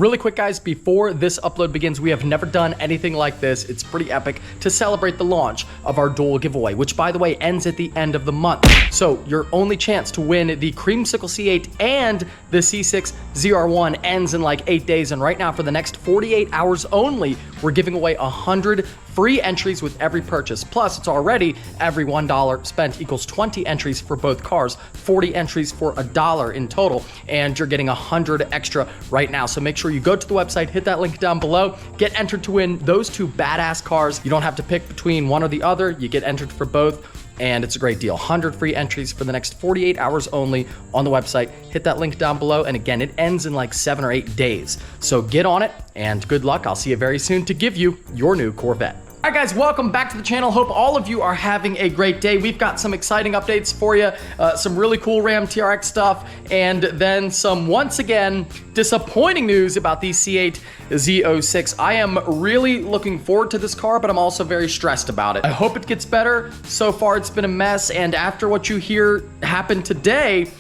Really quick, guys, before this upload begins, we have never done anything like this. It's pretty epic to celebrate the launch of our dual giveaway, which, by the way, ends at the end of the month. So your only chance to win the Creamsicle C8 and the C6 ZR2 ends in like 8 days. And right now, for the next 48 hours only, we're giving away 100 free entries with every purchase. Plus, it's already every $1 spent equals 20 entries for both cars, 40 entries for $1 in total, and you're getting 100 extra right now. So make sure you go to the website, hit that link down below, get entered to win those two badass cars. You don't have to pick between one or the other. You get entered for both, and it's a great deal. 100 free entries for the next 48 hours only on the website. Hit that link down below, and again, it ends in like 7 or 8 days. So get on it, and good luck. I'll see you very soon to give you your new Corvette. All right, guys, welcome back to the channel. Hope all of you are having a great day. We've got some exciting updates for you, some really cool Ram TRX stuff, and then some, once again, disappointing news about the C8 Z06. I am really looking forward to this car, but I'm also very stressed about it. I hope it gets better. So far, it's been a mess, and after what you hear happened today,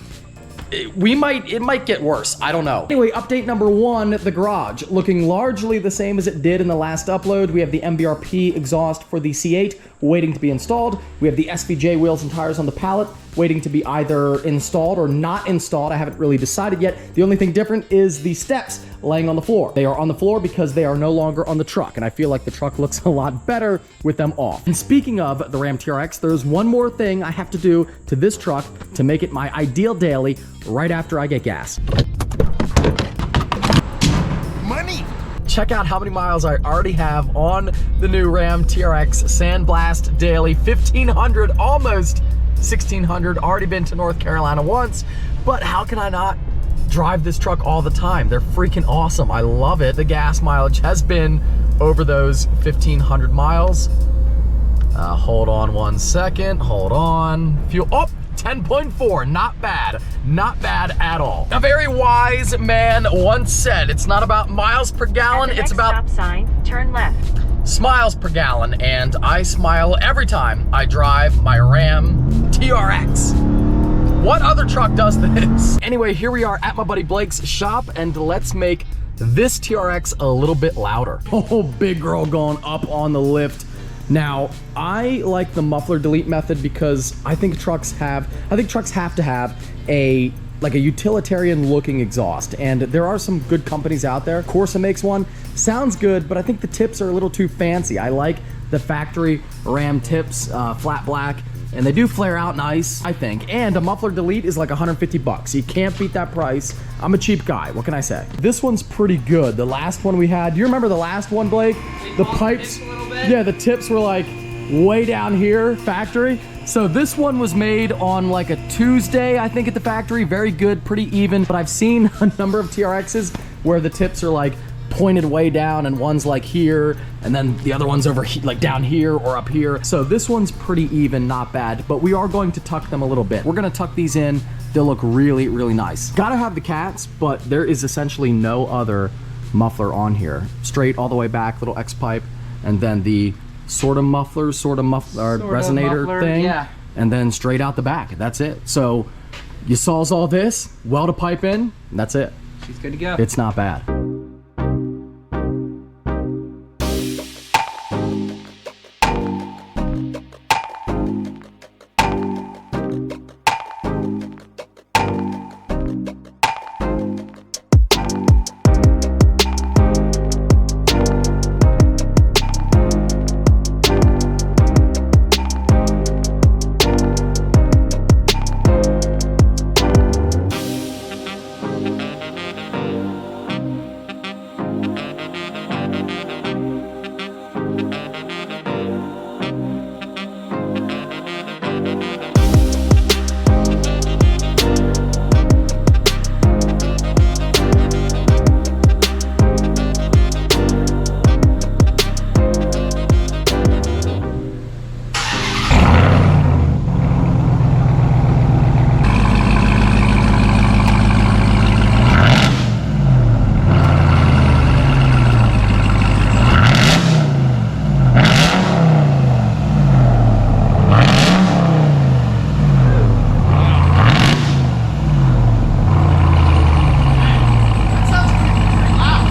it might get worse. I don't know. Anyway, update number 1, the garage. Looking largely the same as it did in the last upload. We have the MSRP exhaust for the C8 waiting to be installed. We have the SVJ wheels and tires on the pallet waiting to be either installed or not installed. I haven't really decided yet. The only thing different is the steps laying on the floor. They are on the floor because they are no longer on the truck, and I feel like the truck looks a lot better with them off. And speaking of the Ram TRX, there's one more thing I have to do to this truck to make it my ideal daily right after I get gas. Money! Check out how many miles I already have on the new Ram TRX Sandblast Daily. 1,500, almost 1,600. Already been to North Carolina once, but how can I not drive this truck all the time? They're freaking awesome. I love it. The gas mileage has been over those 1,500 miles. Hold on one second. Hold on. Fuel. Oh! 10.4, not bad. Not bad at all. A very wise man once said, it's not about miles per gallon, it's about stop sign, turn left. Smiles per gallon, and I smile every time I drive my Ram TRX. What other truck does this? Anyway, here we are at my buddy Blake's shop, and let's make this TRX a little bit louder. Oh, big girl going up on the lift. Now, I like the muffler delete method because I think trucks have to have a utilitarian looking exhaust, and there are some good companies out there. Corsa makes one, sounds good, but I think the tips are a little too fancy. I like the factory Ram tips, flat black, and they do flare out nice, I think. And a muffler delete is like 150 bucks. You can't beat that price. I'm a cheap guy, what can I say? This one's pretty good. The last one we had, do you remember the last one, Blake? The pipes, yeah, the tips were like way down here, factory. So this one was made on like a Tuesday, I think, at the factory. Very good, pretty even. But I've seen a number of TRXs where the tips are like pointed way down, and one's like here, and then the other one's over like down here or up here. So this one's pretty even, not bad, but we are going to tuck them a little bit. We're gonna tuck these in. They'll look really, really nice. Gotta have the cats, but there is essentially no other muffler on here. Straight all the way back, little X pipe, and then the sort of resonator thing, yeah, and then straight out the back. That's it. So you solve all this, weld a pipe in, and that's it. She's good to go. It's not bad.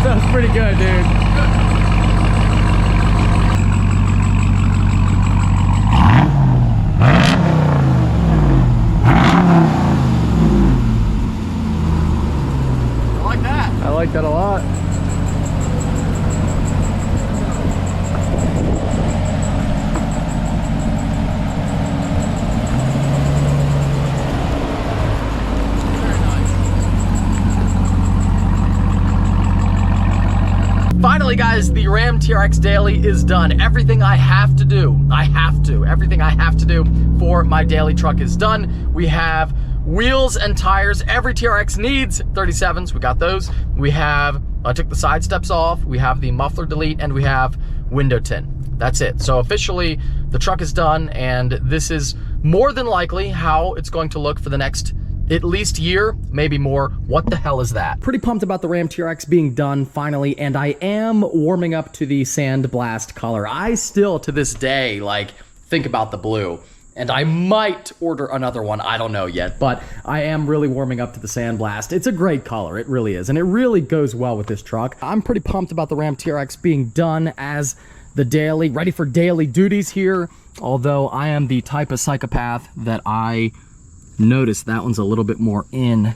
That's pretty good, dude. I like that. I like that a lot. Finally, guys, the Ram TRX Daily is done. Everything I have to do, everything I have to do for my daily truck is done. We have wheels and tires every TRX needs. 37s, we got those. We have, I took the side steps off. We have the muffler delete, and we have window tint. That's it. So officially, the truck is done, and this is more than likely how it's going to look for the next at least year, maybe more. What the hell is that? Pretty pumped about the Ram TRX being done finally, and I am warming up to the sandblast color. I still, to this day, like, think about the blue, and I might order another one. I don't know yet, but I am really warming up to the sandblast. It's a great color, it really is, and it really goes well with this truck. I'm pretty pumped about the Ram TRX being done as the daily, ready for daily duties here, although I am the type of psychopath that I notice that one's a little bit more in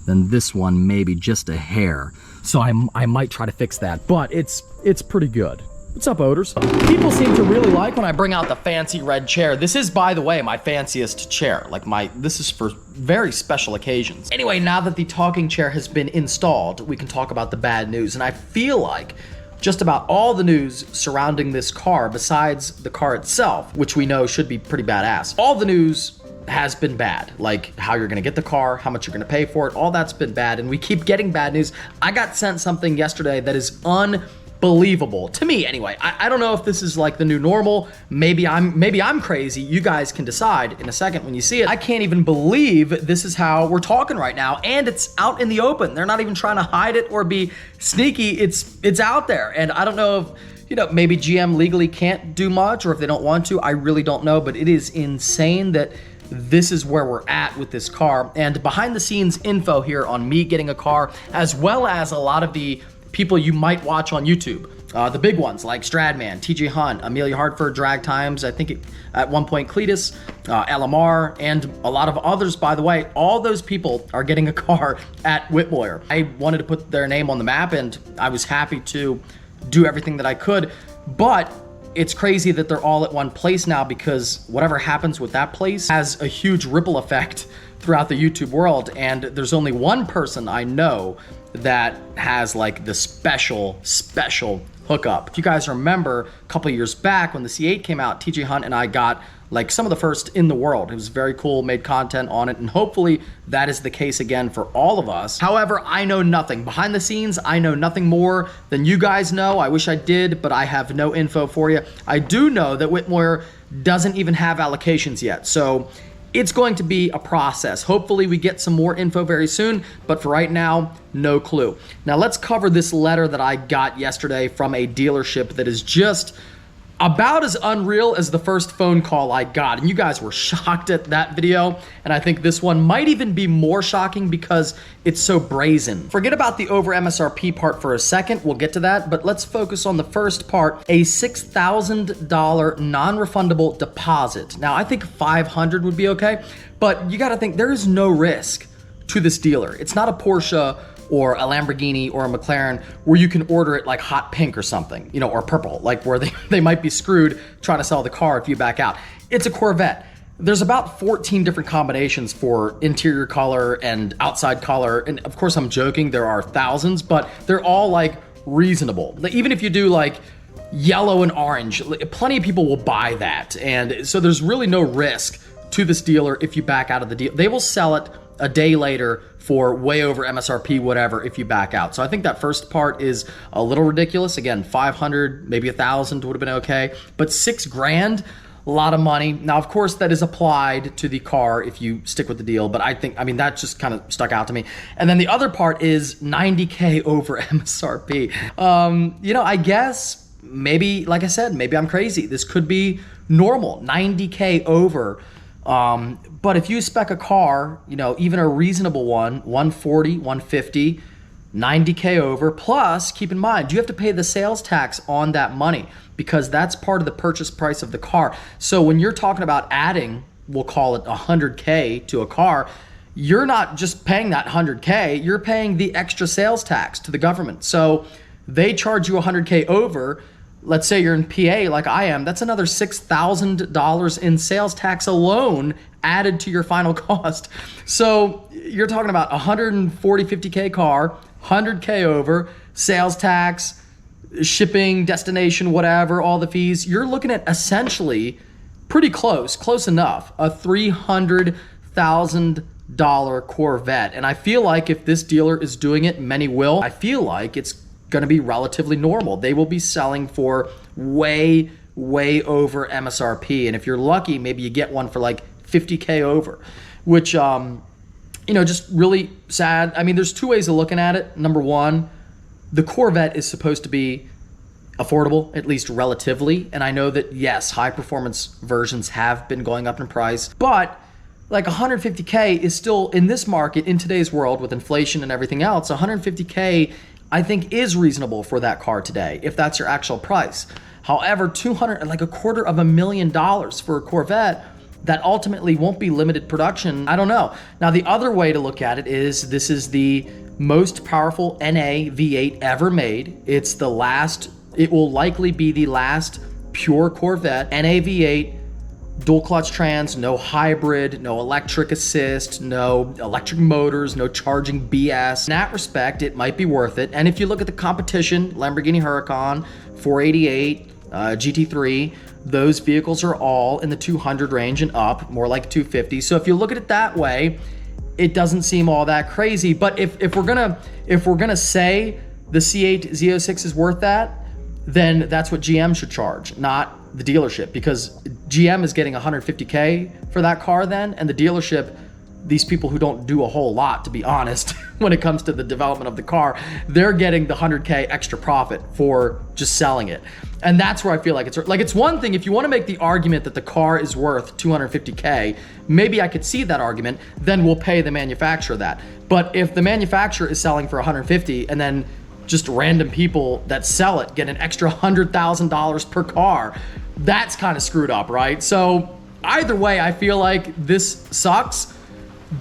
than this one, maybe just a hair. So I might try to fix that, but it's pretty good. What's up, Odors? People seem to really like when I bring out the fancy red chair. This is, by the way, my fanciest chair. Like this is for very special occasions. Anyway, now that the talking chair has been installed, we can talk about the bad news. And I feel like just about all the news surrounding this car, besides the car itself, which we know should be pretty badass, all the news has been bad. Like how you're gonna get the car, how much you're gonna pay for it, all that's been bad, and we keep getting bad news. I got sent something yesterday that is unbelievable, to me anyway. I don't know if this is like the new normal. Maybe I'm crazy. You guys can decide in a second when you see it. I can't even believe this is how we're talking right now, and it's out in the open. They're not even trying to hide it or be sneaky. It's out there, and I don't know if, you know, maybe GM legally can't do much, or if they don't want to. I really don't know, but it is insane that this is where we're at with this car. And behind the scenes info here on me getting a car, as well as a lot of the people you might watch on YouTube. The big ones like Stradman, TJ Hunt, Amelia Hartford, Drag Times, I think at one point Cletus, LMR, and a lot of others, by the way. All those people are getting a car at Whitmoyer. I wanted to put their name on the map, and I was happy to do everything that I could, but it's crazy that they're all at one place now, because whatever happens with that place has a huge ripple effect throughout the YouTube world, and there's only one person I know that has like the special hookup. If you guys remember a couple of years back when the C8 came out, TJ Hunt and I got like some of the first in the world. It was very cool, made content on it, and hopefully that is the case again for all of us. However, I know nothing. Behind the scenes, I know nothing more than you guys know. I wish I did, but I have no info for you. I do know that Whitmoyer doesn't even have allocations yet, so it's going to be a process. Hopefully we get some more info very soon, but for right now, no clue. Now let's cover this letter that I got yesterday from a dealership that is just about as unreal as the first phone call I got. And you guys were shocked at that video, and I think this one might even be more shocking because it's so brazen. Forget about the over MSRP part for a second, we'll get to that, but let's focus on the first part, a $6,000 non-refundable deposit. Now I think $500 would be okay, but you gotta think there is no risk to this dealer. It's not a Porsche or a Lamborghini or a McLaren where you can order it like hot pink or something, you know, or purple, like where they might be screwed trying to sell the car if you back out. It's a Corvette. There's about 14 different combinations for interior color and outside color. And of course I'm joking, there are thousands, but they're all like reasonable. Even if you do like yellow and orange, plenty of people will buy that. And so there's really no risk to this dealer if you back out of the deal. They will sell it a day later for way over MSRP, whatever, if you back out. So I think that first part is a little ridiculous. Again, 500, maybe 1,000 would have been okay, but $6,000, a lot of money. Now, of course, that is applied to the car if you stick with the deal, but I mean, that just kind of stuck out to me. And then the other part is $90K over MSRP. You know, I guess maybe, like I said, maybe I'm crazy. This could be normal, $90K over. But if you spec a car, you know, even a reasonable one, 140, 150, 90K over, plus keep in mind, you have to pay the sales tax on that money because that's part of the purchase price of the car. So when you're talking about adding, we'll call it 100K to a car, you're not just paying that 100K, you're paying the extra sales tax to the government. So they charge you 100K over. Let's say you're in PA like I am, that's another $6,000 in sales tax alone added to your final cost. So you're talking about 140, 50K car, 100K over, sales tax, shipping, destination, whatever, all the fees. You're looking at essentially pretty close enough, a $300,000 Corvette. And I feel like if this dealer is doing it, many will, I feel like it's going to be relatively normal. They will be selling for way over MSRP. And if you're lucky, maybe you get one for like 50K over, which, just really sad. I mean, there's two ways of looking at it. Number one, the Corvette is supposed to be affordable, at least relatively. And I know that, yes, high performance versions have been going up in price, but like 150K is still in this market, in today's world with inflation and everything else, 150K I think is reasonable for that car today, if that's your actual price. However, like $250,000 for a Corvette that ultimately won't be limited production, I don't know. Now, the other way to look at it is this is the most powerful NA V8 ever made. It will likely be the last pure Corvette, NA V8, dual clutch trans, no hybrid, no electric assist, no electric motors, no charging BS. In that respect, it might be worth it. And if you look at the competition, Lamborghini Huracan, 488, GT3, those vehicles are all in the 200 range and up, more like 250. So if you look at it that way, it doesn't seem all that crazy. But if we're gonna say the C8 Z06 is worth that, then that's what GM should charge, not the dealership, because GM is getting 150K for that car then, and the dealership, these people who don't do a whole lot, to be honest, when it comes to the development of the car, they're getting the 100K extra profit for just selling it. And that's where I feel like it's one thing, if you want to make the argument that the car is worth 250K, maybe I could see that argument, then we'll pay the manufacturer that. But if the manufacturer is selling for 150 and then just random people that sell it get an extra $100,000 per car, that's kind of screwed up, right? So either way, I feel like this sucks,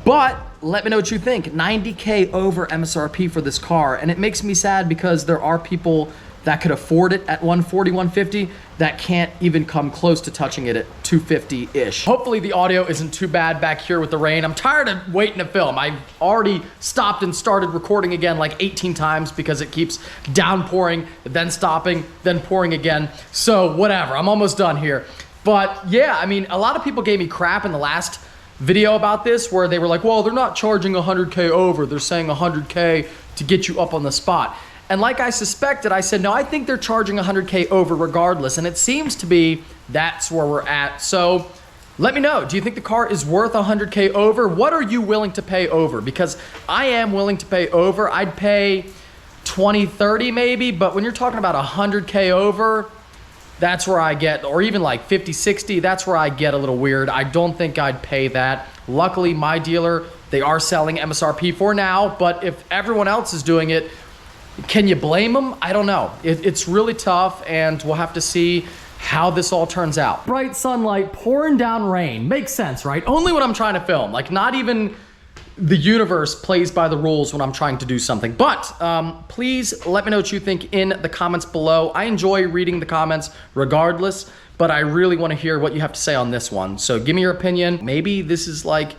but let me know what you think. 90K over MSRP for this car, and it makes me sad because there are people that could afford it at 140, 150 that can't even come close to touching it at 250-ish. Hopefully the audio isn't too bad back here with the rain. I'm tired of waiting to film. I've already stopped and started recording again like 18 times because it keeps downpouring, then stopping, then pouring again. So whatever, I'm almost done here. But yeah, I mean, a lot of people gave me crap in the last video about this where they were like, well, they're not charging 100K over. They're saying 100K to get you up on the spot. And like I suspected, I said, no, I think they're charging 100K over regardless. And it seems to be that's where we're at. So let me know, do you think the car is worth 100K over? What are you willing to pay over? Because I am willing to pay over. I'd pay 20, 30 maybe, but when you're talking about 100K over, that's where I get, or even like 50, 60, that's where I get a little weird. I don't think I'd pay that. Luckily, my dealer, they are selling MSRP for now, but if everyone else is doing it, can you blame them? I don't know. It's really tough, and we'll have to see how this all turns out. Bright sunlight, pouring down rain. Makes sense, right? Only when I'm trying to film. Like, not even the universe plays by the rules when I'm trying to do something. But please let me know what you think in the comments below. I enjoy reading the comments regardless, but I really want to hear what you have to say on this one. So give me your opinion. Maybe this is like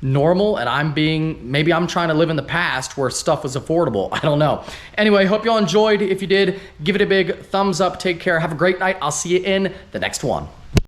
normal and maybe I'm trying to live in the past where stuff was affordable. I don't know. Anyway, hope y'all enjoyed. If you did, give it a big thumbs up. Take care. Have a great night. I'll see you in the next one.